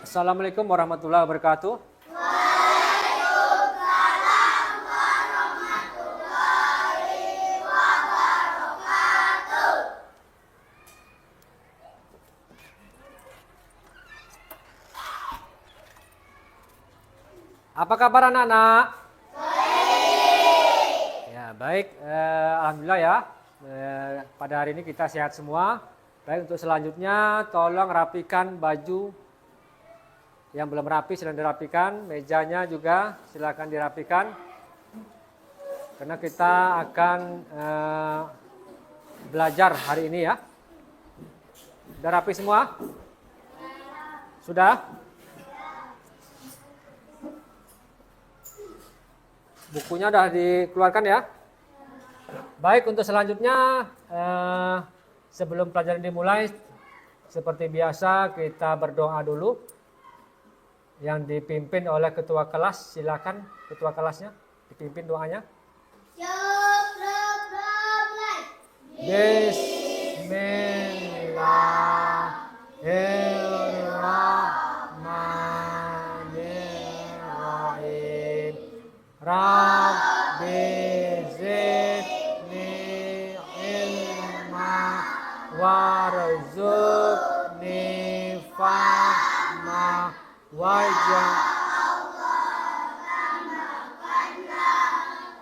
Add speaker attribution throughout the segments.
Speaker 1: Assalamualaikum warahmatullahi wabarakatuh.
Speaker 2: Waalaikumsalam warahmatullahi wabarakatuh.
Speaker 1: Apa kabar anak-anak? Baik. Ya, baik. Alhamdulillah ya. Pada hari ini kita sehat semua. Baik, untuk selanjutnya tolong rapikan baju yang belum rapi, sedang dirapikan. Mejanya juga silakan dirapikan. Karena kita akan belajar hari ini ya. Sudah rapi semua? Sudah? Bukunya sudah dikeluarkan ya. Baik, untuk selanjutnya sebelum pelajaran dimulai, seperti biasa kita berdoa dulu. Yang dipimpin oleh ketua kelas, silakan ketua kelasnya dipimpin doanya. Bismillahirrahmanirrahim. Rabbi zidni ilma warzuqni fahma wajah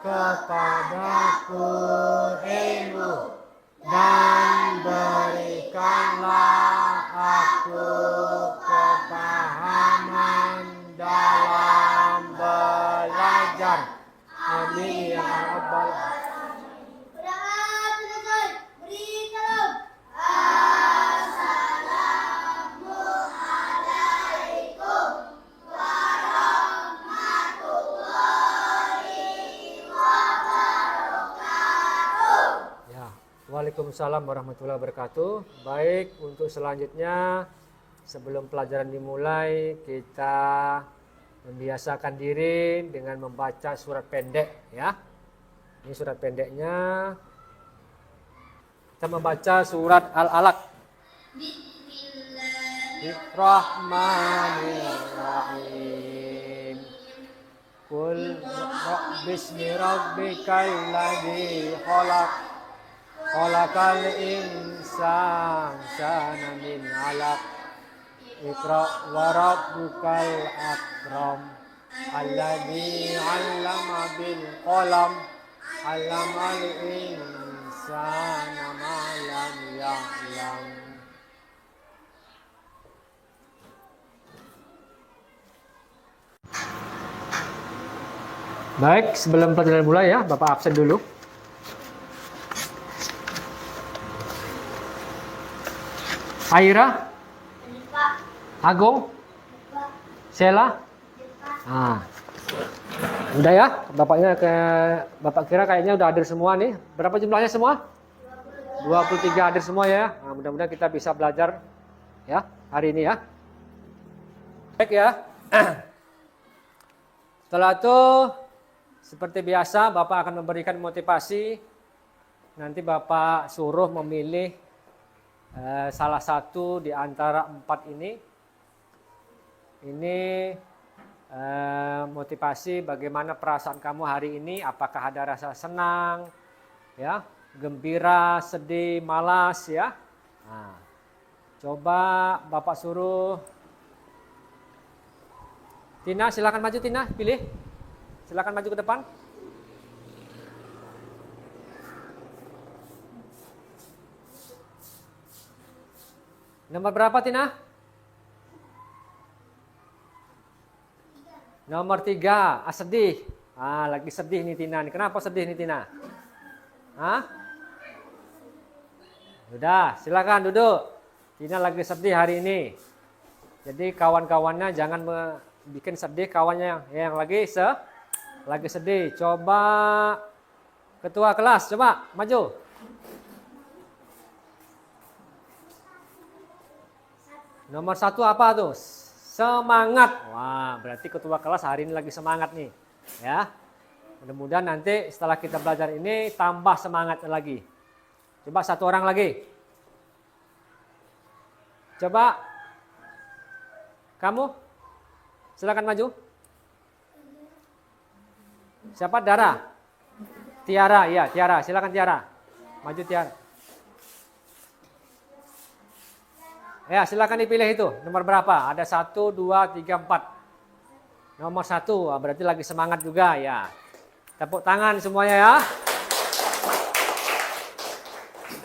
Speaker 1: kepadaku ilmu dan berikanlah aku kepahaman dalam belajar. Amin ya rabbal alamin. Waalaikumsalam warahmatullahi wabarakatuh. Baik, untuk selanjutnya sebelum pelajaran dimulai kita membiasakan diri dengan membaca surat pendek ya. Ini surat pendeknya. Kita membaca surat Al-Alaq. Bismillahirrahmanirrahim. Qul bismi rabbikal ladzi khalaq. Khalaqal insana min 'alaq. Iqra wa rabbukal akram. Alladzi 'allama bil qalam. 'Allamal insana ma lam ya'lam. Baik, sebelum pelajaran mulai ya, Bapak absen dulu. Aira? Agung? Sela? Udah ya, Bapak kira kayaknya udah hadir semua nih. Berapa jumlahnya semua? 23 hadir semua ya. Nah, mudah-mudahan kita bisa belajar ya hari ini ya. Baik ya. Setelah itu seperti biasa Bapak akan memberikan motivasi. Nanti Bapak suruh memilih salah satu di antara 4 ini. Ini motivasi bagaimana perasaan kamu hari ini, apakah ada rasa senang, ya, gembira, sedih, malas ya. Nah, coba Bapak suruh Tina, silakan maju Tina, pilih. Silakan maju ke depan. Nomor berapa Tina? Nomor 3. Sedih. Lagi sedih nih Tina. Kenapa sedih nih Tina? Udah, silakan duduk. Tina lagi sedih hari ini. Jadi kawan-kawannya jangan bikin sedih kawannya yang lagi sedih. Coba ketua kelas, coba maju. Nomor 1 apa tuh? Semangat. Wah, berarti ketua kelas hari ini lagi semangat nih. Ya. Mudah-mudahan nanti setelah kita belajar ini tambah semangat lagi. Coba satu orang lagi. Coba Kamu? Silakan maju. Siapa? Dara? Tiara, ya Tiara. Silakan Tiara. Maju Tiara. Ya, silakan dipilih itu. Nomor berapa? Ada 1, 2, 3, 4. Nomor 1, berarti lagi semangat juga ya. Tepuk tangan semuanya ya.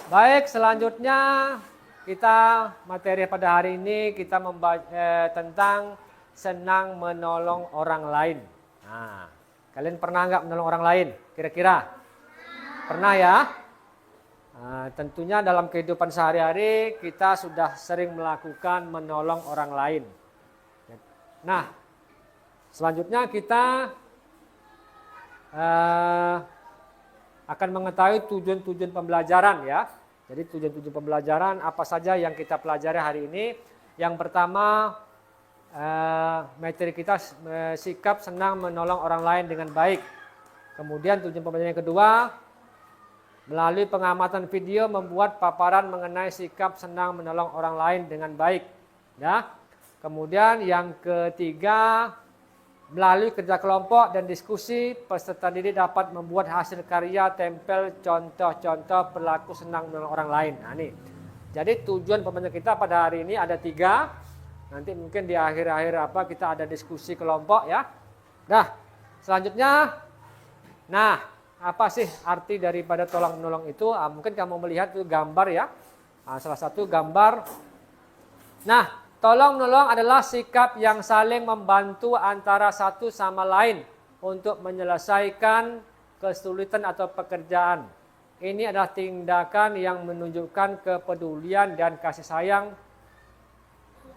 Speaker 1: Baik, selanjutnya kita materi pada hari ini kita membahas tentang senang menolong orang lain. Nah, kalian pernah nggak menolong orang lain? Kira-kira? Pernah ya? Nah, tentunya dalam kehidupan sehari-hari kita sudah sering melakukan menolong orang lain. Nah, selanjutnya kita akan mengetahui tujuan-tujuan pembelajaran ya. Jadi tujuan-tujuan pembelajaran apa saja yang kita pelajari hari ini. Yang pertama, materi kita sikap senang menolong orang lain dengan baik. Kemudian tujuan pembelajaran yang kedua, melalui pengamatan video membuat paparan mengenai sikap senang menolong orang lain dengan baik. Ya. Kemudian yang ketiga, melalui kerja kelompok dan diskusi, peserta didik dapat membuat hasil karya tempel contoh-contoh perilaku senang menolong orang lain. Nah, ini. Jadi tujuan pembelajaran kita pada hari ini ada 3. Nanti mungkin di akhir-akhir kita ada diskusi kelompok ya. Nah, selanjutnya, apa sih arti daripada tolong menolong itu? Mungkin kamu melihat itu gambar ya. Salah satu gambar. Nah, tolong menolong adalah sikap yang saling membantu antara satu sama lain untuk menyelesaikan kesulitan atau pekerjaan. Ini adalah tindakan yang menunjukkan kepedulian dan kasih sayang.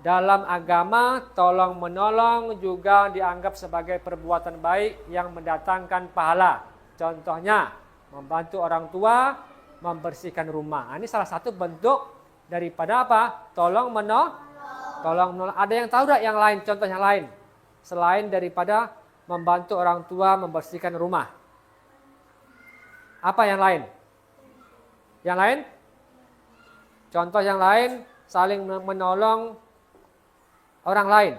Speaker 1: Dalam agama, tolong menolong juga dianggap sebagai perbuatan baik yang mendatangkan pahala. Contohnya, membantu orang tua membersihkan rumah. Ini salah satu bentuk daripada apa? Tolong menolong. Ada yang tahu tidak yang lain, contoh yang lain? Selain daripada membantu orang tua membersihkan rumah. Apa yang lain? Yang lain? Contoh yang lain, saling menolong orang lain.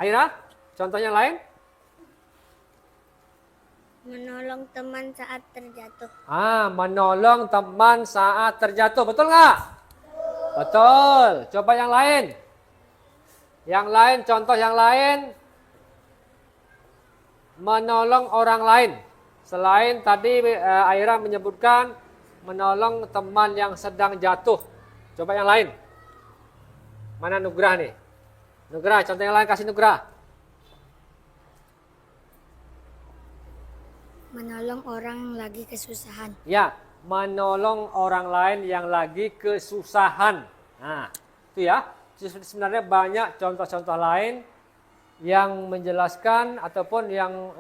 Speaker 1: Aira, contoh yang lain?
Speaker 2: Menolong teman saat terjatuh.
Speaker 1: Menolong teman saat terjatuh. Betul nggak? Betul. Coba yang lain. Yang lain, contoh yang lain. Menolong orang lain. Selain tadi Aira menyebutkan menolong teman yang sedang jatuh. Coba yang lain. Mana Nugrah nih? Nugrah, contoh yang lain kasih Nugrah.
Speaker 2: Menolong orang yang lagi kesusahan.
Speaker 1: Ya, menolong orang lain yang lagi kesusahan. Nah, itu ya. Sebenarnya banyak contoh-contoh lain yang menjelaskan ataupun yang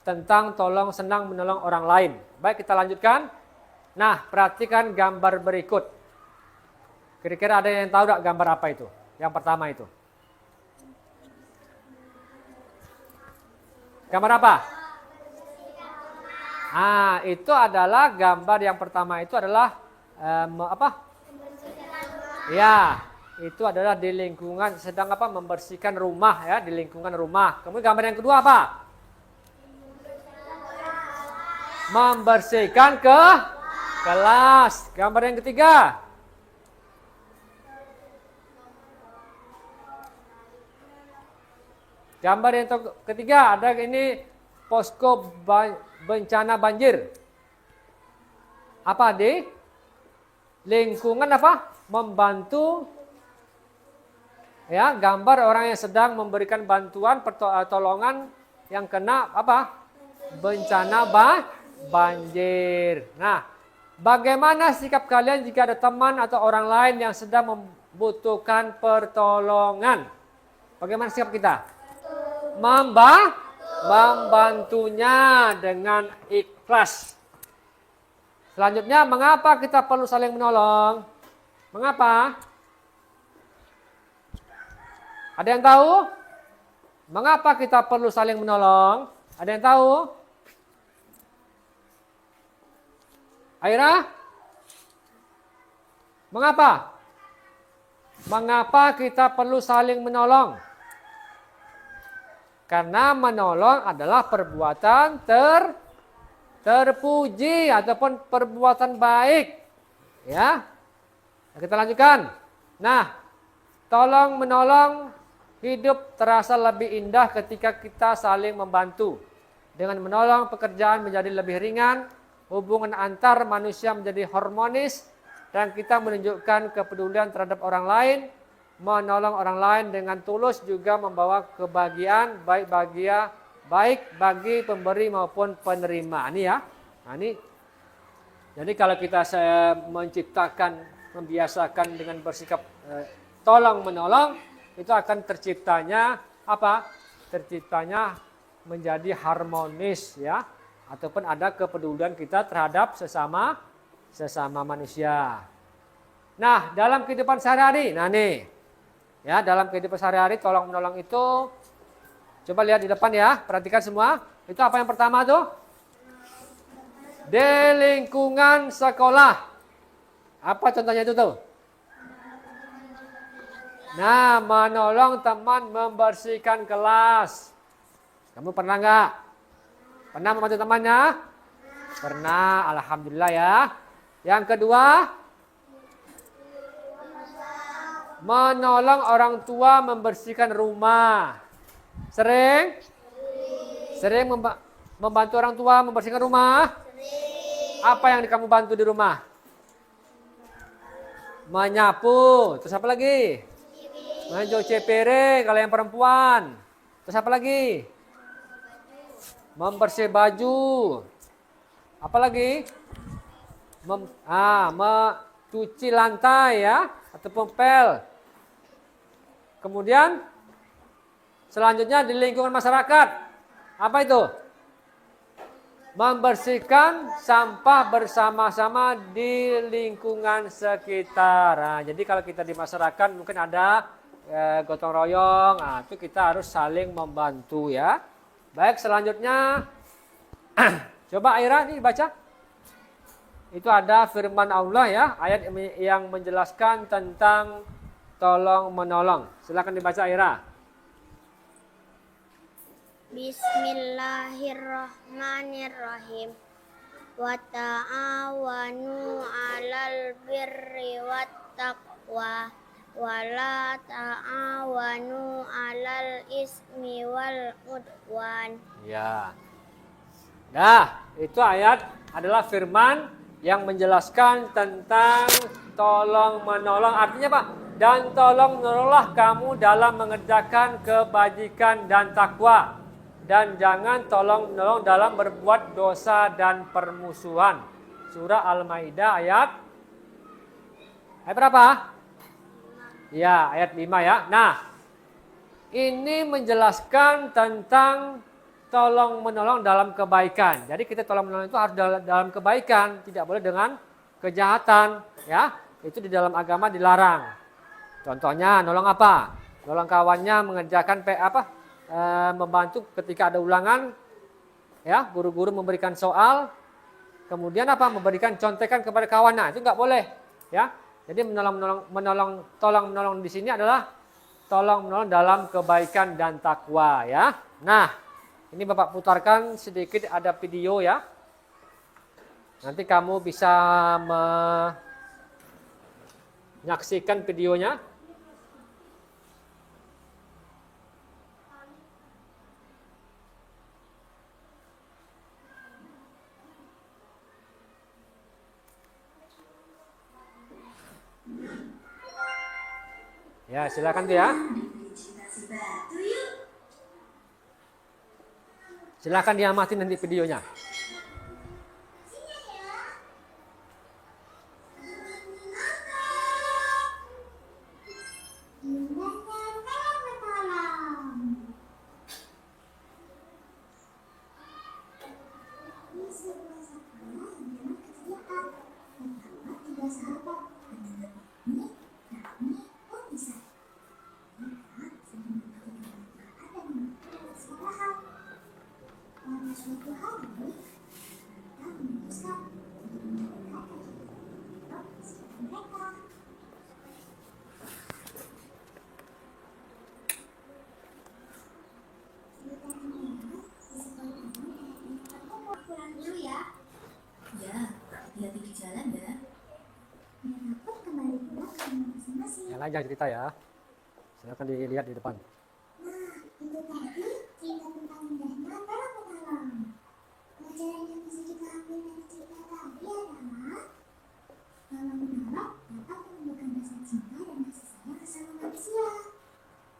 Speaker 1: tentang tolong senang menolong orang lain. Baik, kita lanjutkan. Nah, perhatikan gambar berikut. Kira-kira ada yang tahu enggak gambar apa itu? Yang pertama itu. Gambar apa? Itu adalah gambar yang pertama itu adalah apa? Ya, itu adalah di lingkungan sedang apa? Membersihkan rumah ya, di lingkungan rumah. Kemudian gambar yang kedua apa? Membersihkan kelas. Gambar yang ketiga. Gambar yang ketiga ada ini posko bencana banjir. Apa di lingkungan apa? Membantu ya, gambar orang yang sedang memberikan bantuan pertolongan yang kena apa? Bencana banjir. Nah, bagaimana sikap kalian jika ada teman atau orang lain yang sedang membutuhkan pertolongan? Bagaimana sikap kita? Membantunya dengan ikhlas. Selanjutnya, mengapa kita perlu saling menolong? Mengapa? Ada yang tahu? Mengapa kita perlu saling menolong? Ada yang tahu? Aira? Mengapa? Mengapa kita perlu saling menolong? Karena menolong adalah perbuatan terpuji ataupun perbuatan baik. Ya. Kita lanjutkan. Nah, tolong menolong, hidup terasa lebih indah ketika kita saling membantu. Dengan menolong, pekerjaan menjadi lebih ringan, hubungan antar manusia menjadi harmonis, dan kita menunjukkan kepedulian terhadap orang lain. Menolong orang lain dengan tulus juga membawa kebahagiaan baik bagi pemberi maupun penerima. Ini ya. Nah, ini. Jadi kalau kita membiasakan dengan bersikap tolong menolong, itu akan terciptanya apa? Terciptanya menjadi harmonis ya, ataupun ada kepedulian kita terhadap sesama manusia. Nah, dalam kehidupan sehari-hari, nah nih, ya dalam kehidupan sehari-hari tolong menolong itu, coba lihat di depan ya, perhatikan semua. Itu apa yang pertama tuh? Di lingkungan sekolah. Apa contohnya itu tuh? Nah, menolong teman membersihkan kelas. Kamu pernah nggak? Pernah membantu temannya? Pernah, alhamdulillah ya. Yang kedua, menolong orang tua membersihkan rumah. Sering? Sering membantu orang tua membersihkan rumah? Apa yang kamu bantu di rumah? Menyapu. Terus apa lagi? Mencuci piring kalau yang perempuan. Terus apa lagi? Membersih baju. Apa lagi? Mencuci lantai ya, ataupun pel. Kemudian selanjutnya di lingkungan masyarakat. Apa itu? Membersihkan sampah bersama-sama di lingkungan sekitar. Nah, jadi kalau kita di masyarakat mungkin ada gotong royong, itu kita harus saling membantu ya. Baik, selanjutnya coba Aira ini baca. Itu ada firman Allah ya, ayat yang menjelaskan tentang tolong menolong. Silakan dibaca Aira.
Speaker 2: Bismillahirrahmanirrahim. Wa ta'awanu 'alal birri wat taqwa wa la ta'awanu 'alal ismi wal udwan.
Speaker 1: Ya. Nah, itu ayat adalah firman yang menjelaskan tentang tolong menolong. Artinya apa? Dan tolong menolonglah kamu dalam mengerjakan kebajikan dan takwa. Dan jangan tolong menolong dalam berbuat dosa dan permusuhan. Surah Al-Maidah ayat berapa? Ya, ayat 5 ya. Nah, ini menjelaskan tentang tolong menolong dalam kebaikan. Jadi kita tolong menolong itu harus dalam kebaikan, tidak boleh dengan kejahatan, ya. Itu di dalam agama dilarang. Contohnya nolong apa? Nolong kawannya mengerjakan membantu ketika ada ulangan, ya, guru-guru memberikan soal, kemudian apa? Memberikan contekan kepada kawannya, itu nggak boleh, ya. Jadi tolong menolong di sini adalah tolong menolong dalam kebaikan dan takwa, ya. Nah, ini Bapak putarkan sedikit, ada video ya. Nanti kamu bisa menyaksikan videonya. Ya, silakan tuh ya. Silakan diamati nanti videonya.
Speaker 3: Suatu hari, kita memutuskan untuk meninggalkan kehidupan mereka masing-masing.
Speaker 1: Yang lain jangan cerita ya. Silakan dilihat di depan.
Speaker 3: Nah, itu tadi cerita tentang indahnya tolong menolong. Pelajaran yang bisa kita ambil dari cerita tadi adalah tolong menolong dapat menumbuhkan rasa cinta dan kasih sayang sesama manusia.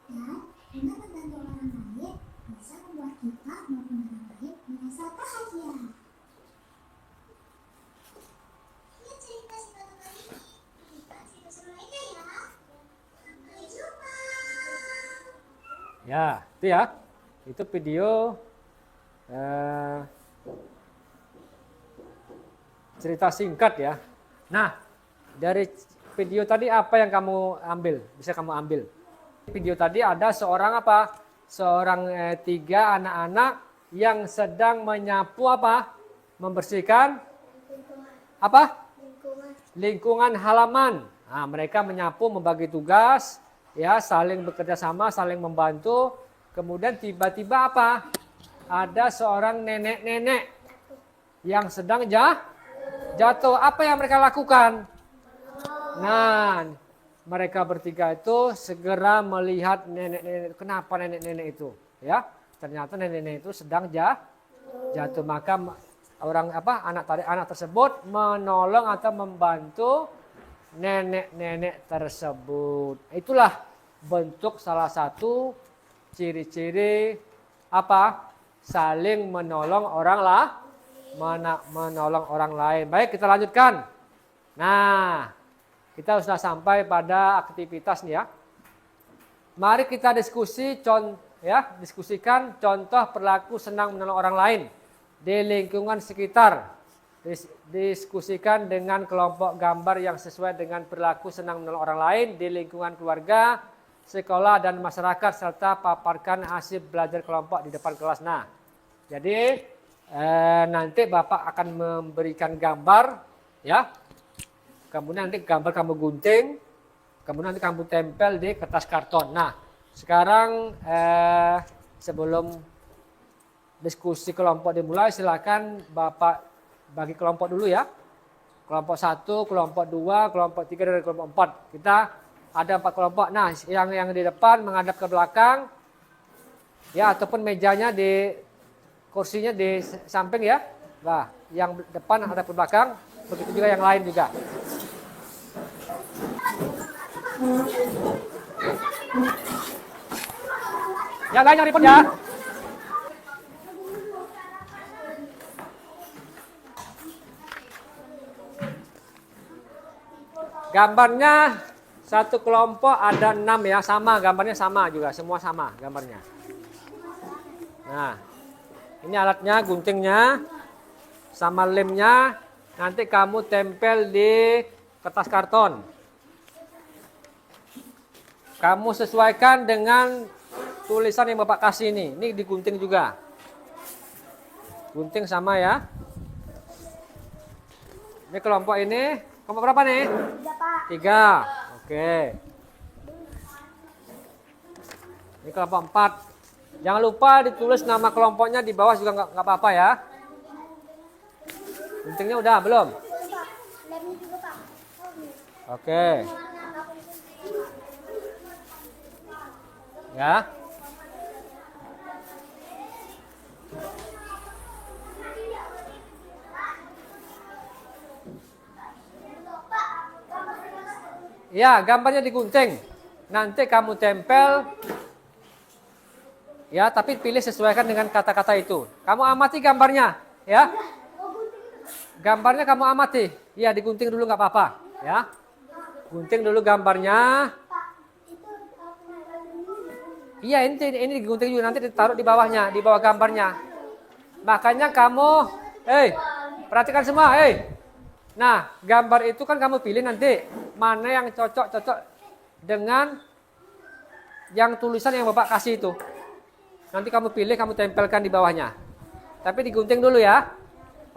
Speaker 3: Dan dengan membantu orang lain bisa membuat kita maupun orang lain merasa bahagia. Ini cerita singkat kali ini. Kita cerita seru lainnya ya. Sampai jumpa.
Speaker 1: Ya, itu ya. Itu video cerita singkat ya. Nah, dari video tadi apa yang kamu ambil? Bisa kamu ambil. Video tadi ada seorang apa? Seorang 3 anak-anak yang sedang menyapu apa? Membersihkan apa? Lingkungan halaman. Nah, mereka menyapu, membagi tugas, ya, saling bekerja sama, saling membantu. Kemudian tiba-tiba apa? Ada seorang nenek-nenek yang sedang jatuh. Apa yang mereka lakukan? Nah, mereka bertiga itu segera melihat nenek-nenek. Kenapa nenek-nenek itu? Ya, ternyata nenek-nenek itu sedang jatuh. Maka anak tersebut menolong atau membantu nenek-nenek tersebut. Itulah bentuk salah satu ciri-ciri apa? Saling menolong menolong orang lain. Baik, kita lanjutkan. Nah, kita sudah sampai pada aktivitas nih ya. Mari kita diskusikan contoh perilaku senang menolong orang lain di lingkungan sekitar. Diskusikan dengan kelompok gambar yang sesuai dengan perilaku senang menolong orang lain di lingkungan keluarga, sekolah, dan masyarakat, serta paparkan hasil belajar kelompok di depan kelas. Nah, jadi nanti Bapak akan memberikan gambar, ya. Kemudian nanti gambar kamu gunting, kemudian nanti kamu tempel di kertas karton. Nah, sekarang sebelum diskusi kelompok dimulai, silakan Bapak bagi kelompok dulu ya. Kelompok 1, kelompok 2, kelompok 3, dan kelompok 4. Kita ada 4 kelompok. Nah, yang di depan menghadap ke belakang, ya, ataupun mejanya kursinya di samping ya. Nah, yang depan hadap ke belakang, begitu juga yang lain juga. Yang lain yang ribet ya. Gambarnya satu kelompok ada 6 ya, sama gambarnya sama juga, semua sama gambarnya. Nah, ini alatnya, guntingnya, sama lemnya. Nanti kamu tempel di kertas karton. Kamu sesuaikan dengan tulisan yang Bapak kasih ini. Ini digunting juga. Gunting sama ya. Ini kelompok ini. Kelompok berapa nih? 3. Oke. Ini kelompok 4. Jangan lupa ditulis nama kelompoknya di bawah juga nggak apa-apa ya. Guntingnya udah belum? Oke. Ya. Ya, gambarnya digunting. Nanti kamu tempel. Ya, tapi pilih sesuaikan dengan kata-kata itu. Kamu amati gambarnya, ya. Gambarnya kamu amati. Ya, digunting dulu nggak apa-apa, ya. Gunting dulu gambarnya. Iya, ini digunting juga, nanti ditaruh di bawahnya, di bawah gambarnya. Makanya kamu, perhatikan semua, Nah, gambar itu kan kamu pilih nanti mana yang cocok dengan yang tulisan yang Bapak kasih itu. Nanti kamu pilih, kamu tempelkan di bawahnya. Tapi digunting dulu ya.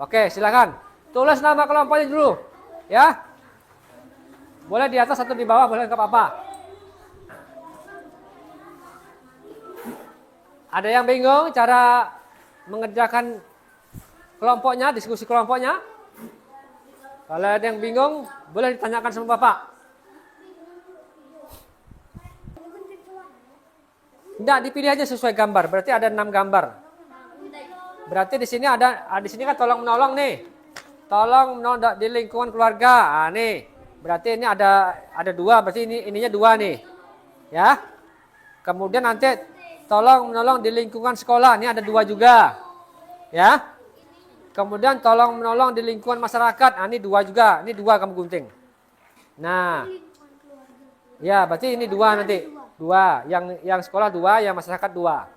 Speaker 1: Oke, silakan. Tulis nama kelompoknya dulu, ya. Boleh di atas atau di bawah, boleh nggak apa-apa. Ada yang bingung cara mengerjakan kelompoknya, diskusi kelompoknya? Kalau ada yang bingung, boleh ditanyakan sama Bapak. Enggak, dipilih aja sesuai gambar. Berarti ada 6 gambar. Berarti di sini di sini kan tolong menolong nih. Tolong menolong di lingkungan keluarga. Nih. Berarti ini ada 2, berarti ininya 2 nih. Ya. Kemudian nanti tolong menolong di lingkungan sekolah. Ini ada 2 juga. Ya. Kemudian tolong menolong di lingkungan masyarakat. Ini 2 juga. Ini 2 kamu gunting. Nah. Ya, berarti ini 2 nanti. 2. Yang sekolah 2, yang masyarakat 2.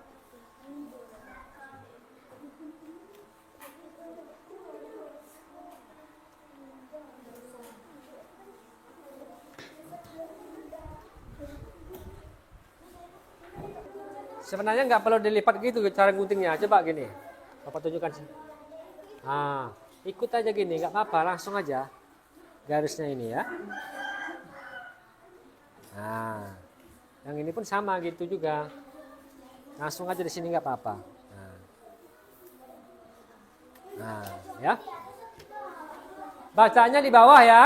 Speaker 1: Sebenarnya nggak perlu dilipat gitu cara guntingnya. Coba gini. Bapak tunjukkan sih. Nah, ikut aja gini, nggak apa-apa, langsung aja garisnya ini ya. Nah, yang ini pun sama gitu juga. Langsung aja di sini nggak apa-apa. Nah, ya. Bacanya di bawah ya.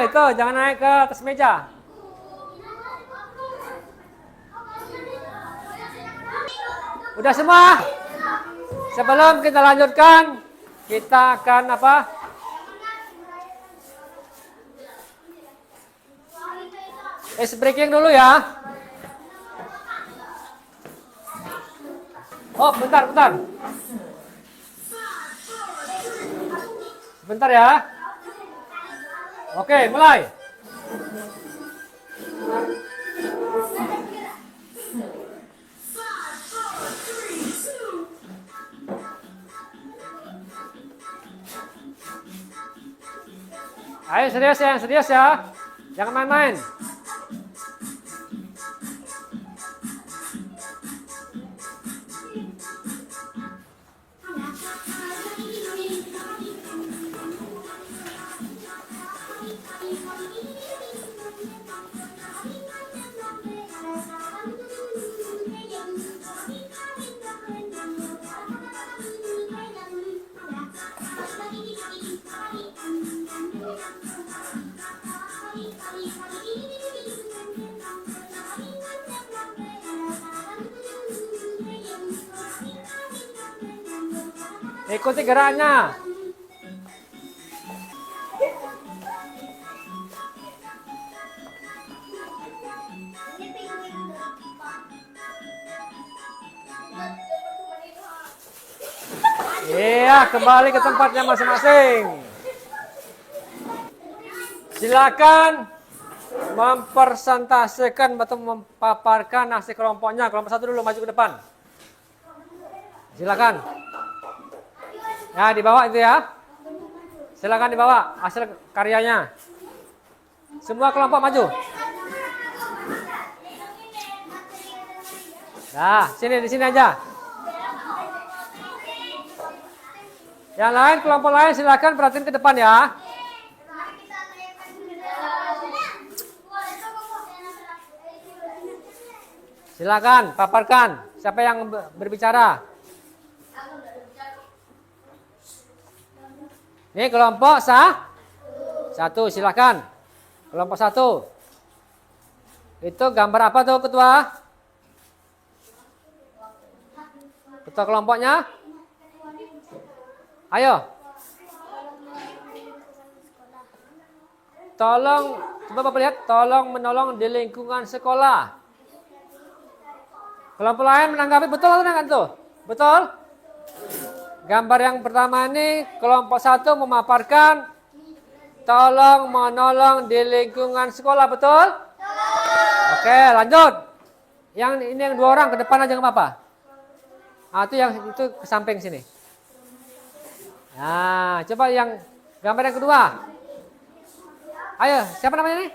Speaker 1: Itu jangan naik ke atas meja. Udah semua? Sebelum kita lanjutkan, kita akan apa? Ice breaking dulu ya. Oh, bentar. Bentar ya. Oke, mulai. Ayo serius ya. Jangan main-main. Ikuti geraknya. Iya, kembali ke tempatnya masing-masing. Silakan mempresentasikan atau memaparkan hasil kelompoknya. Kelompok 1 dulu maju ke depan. Silakan. Ya, dibawa itu ya. Silakan dibawa hasil karyanya. Semua kelompok maju. Nah, di sini aja. Yang lain, kelompok lain silakan perhatiin ke depan ya. Silakan paparkan. Siapa yang berbicara? Ini kelompok 1, silakan. Kelompok 1. Itu gambar apa tuh ketua? Ketua kelompoknya? Ayo. Tolong, coba Bapak lihat, tolong menolong di lingkungan sekolah. Kelompok lain menanggapi betul atau enggak tuh? Betul? Gambar yang pertama ini kelompok 1 memaparkan tolong menolong di lingkungan sekolah, betul? Oke, lanjut. Yang ini yang 2 orang ke depan aja nggak apa-apa. Itu ke samping sini. Nah, coba yang gambar yang kedua. Ayo, siapa namanya nih?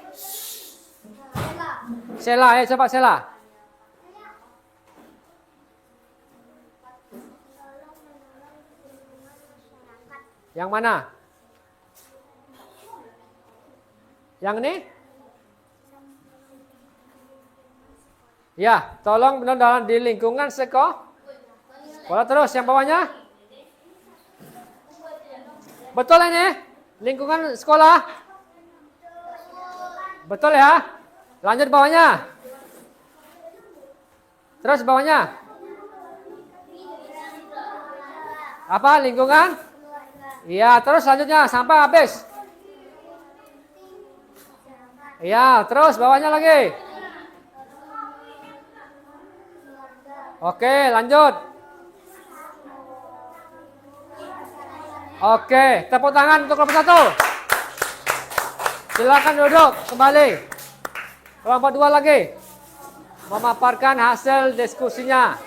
Speaker 1: Sela, ayo coba Sela. Yang mana? Yang ini? Ya, tolong benar dalam di lingkungan sekolah terus yang bawahnya. Betul ini? Lingkungan sekolah? Betul ya? Lanjut bawahnya. Terus bawahnya. Apa? Lingkungan? Iya, terus selanjutnya sampai habis. Iya, terus bawahnya lagi. Oke, lanjut. Oke, tepuk tangan untuk kelompok 1. Silakan duduk kembali. Kelompok 2 lagi. Memaparkan hasil diskusinya.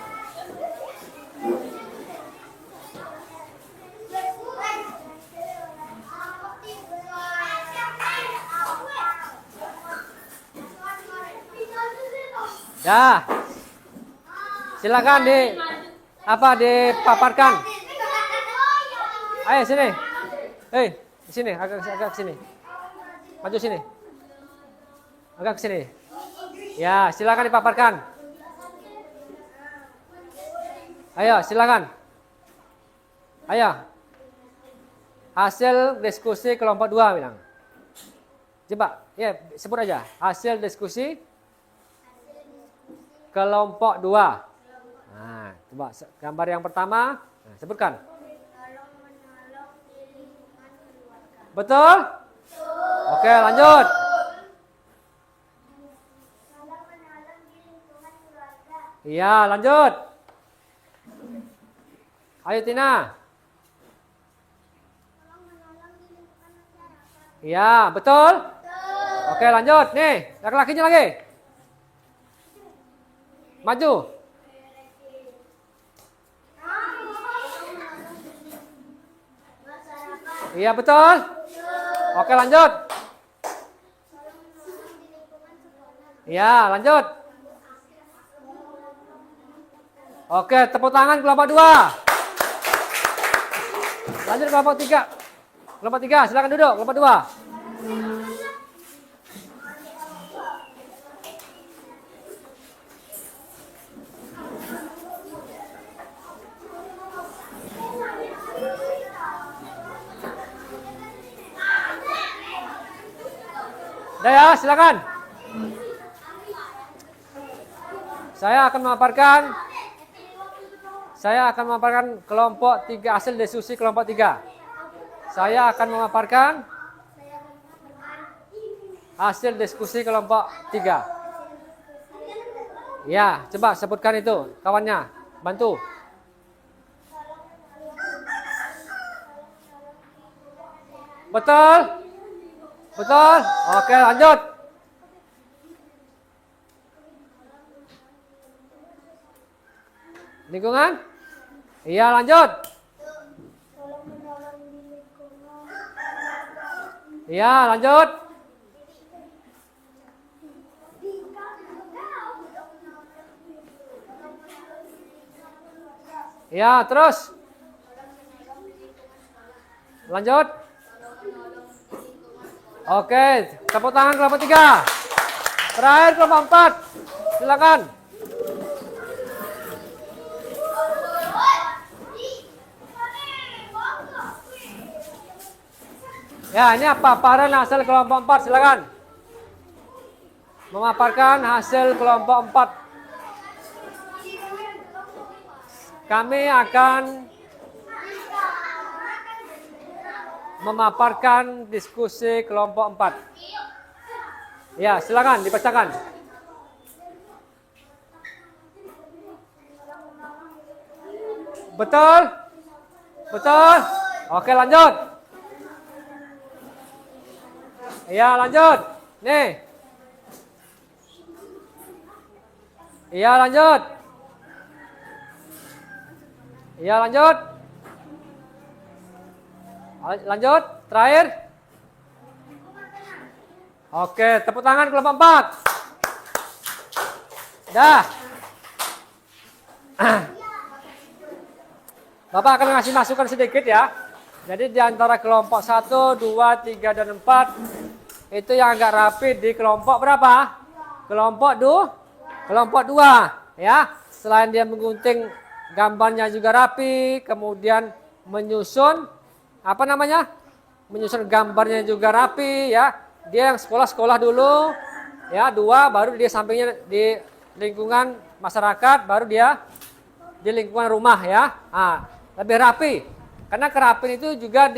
Speaker 1: Ya. Silakan dipaparkan. Ayo sini. Hei, sini agak sini. Maju sini. Agak ke sini. Ya, silakan dipaparkan. Ayo, silakan. Ayo. Hasil diskusi kelompok 2 bilang. Coba, ya sebut aja. Hasil diskusi kelompok 2. Nah, coba gambar yang pertama. Nah, sebutkan. Betul? Oke, lanjut. Iya, lanjut. Ayo Tina. Iya, betul? Oke, lanjut. Nih, laki-lakinya lagi. Maju. Iya, betul? Oke, lanjut. Iya, lanjut. Oke, tepuk tangan kelompok 2. Lanjut kelompok 3. Kelompok 3, silakan duduk. Kelompok 2. Udah ya, silakan. Saya akan memaparkan kelompok 3 hasil diskusi kelompok 3. Saya akan memaparkan hasil diskusi kelompok 3. Ya, coba sebutkan itu kawannya. Bantu. Betul? Betul? Oke, lanjut. Lingkungan? Iya, lanjut. Iya, lanjut. Iya, terus. Lanjut. Oke, tepuk tangan kelompok 3. Terakhir kelompok 4. Silakan. Ya, ini apa? Paparan hasil kelompok 4, silakan. Memaparkan hasil kelompok 4. Kami akan memaparkan diskusi kelompok 4. Ya, silakan dibacakan. Betul? Betul? Oke, lanjut. Iya, lanjut. Nih. Iya, lanjut. Iya, lanjut. Lanjut, terakhir. Oke, tepuk tangan kelompok 4. Dah. Bapak akan ngasih masukan sedikit ya. Jadi di antara kelompok 1, 2, 3, dan 4 itu yang agak rapi di kelompok berapa? Kelompok Kelompok 2 ya, selain dia menggunting gambarnya juga rapi, kemudian menyusun apa namanya? Menyusun gambarnya juga rapi ya. Dia yang sekolah dulu ya, 2 baru dia sampingnya di lingkungan masyarakat, baru dia di lingkungan rumah ya. Nah, lebih rapi. Karena kerapian itu juga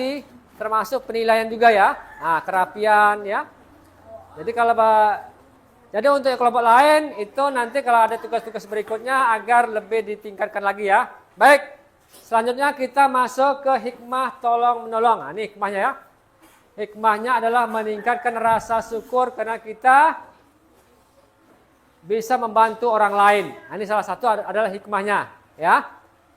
Speaker 1: termasuk penilaian juga ya. Nah, kerapian ya. Jadi untuk kelompok lain itu nanti kalau ada tugas-tugas berikutnya agar lebih ditingkatkan lagi ya. Baik, selanjutnya kita masuk ke hikmah tolong menolong. Nah, ini hikmahnya ya. Hikmahnya adalah meningkatkan rasa syukur karena kita bisa membantu orang lain. Nah, ini salah satu adalah hikmahnya ya.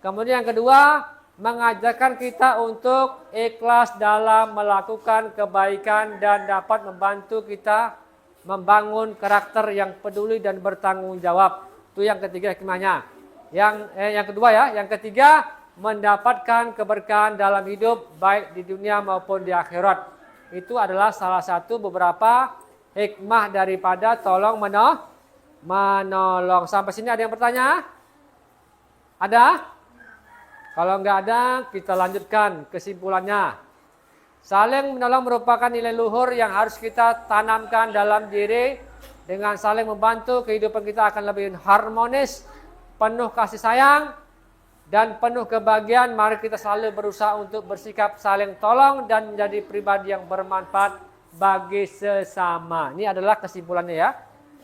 Speaker 1: Kemudian yang kedua, mengajarkan kita untuk ikhlas dalam melakukan kebaikan dan dapat membantu kita membangun karakter yang peduli dan bertanggung jawab. Itu yang ketiga hikmahnya. Yang kedua ya, yang ketiga mendapatkan keberkahan dalam hidup baik di dunia maupun di akhirat. Itu adalah salah satu beberapa hikmah daripada tolong menolong. Sampai sini ada yang bertanya? Ada? Kalau enggak ada, kita lanjutkan kesimpulannya. Saling menolong merupakan nilai luhur yang harus kita tanamkan dalam diri. Dengan saling membantu, kehidupan kita akan lebih harmonis, penuh kasih sayang, dan penuh kebahagiaan. Mari kita selalu berusaha untuk bersikap saling tolong dan menjadi pribadi yang bermanfaat bagi sesama. Ini adalah kesimpulannya ya.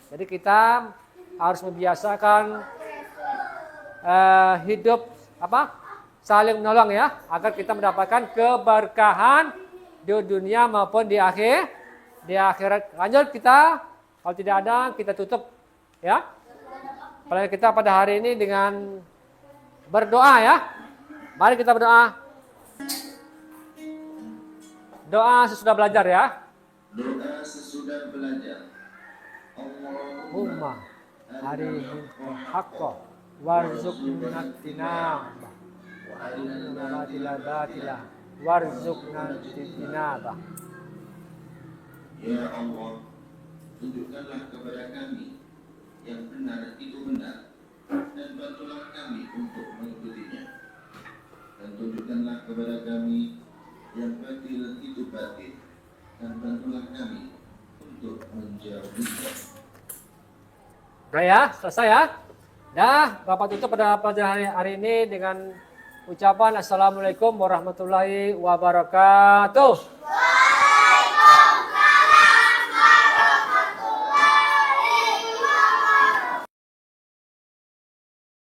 Speaker 1: Jadi kita harus membiasakan hidup saling menolong ya, agar kita mendapatkan keberkahan di dunia maupun di akhirat. Lanjut kita, kalau tidak ada kita tutup ya. Apalagi kita pada hari ini dengan berdoa ya. Mari kita berdoa. Doa sesudah belajar ya.
Speaker 4: Doa sesudah belajar.
Speaker 1: Allahumma arihil haqqa warzuqna tinabah wa arina batila warzuqna tinabah.
Speaker 4: Ya Allah, tunjukkanlah kepada kami yang benar itu benar, dan bantulah kami untuk mengikutinya. Dan tunjukkanlah kepada kami yang batil itu batil, dan bantulah kami untuk menjauhinya.
Speaker 1: Udah ya, selesai ya. Dah, Bapak tutup pada pelajaran hari ini dengan ucapan Assalamualaikum warahmatullahi wabarakatuh.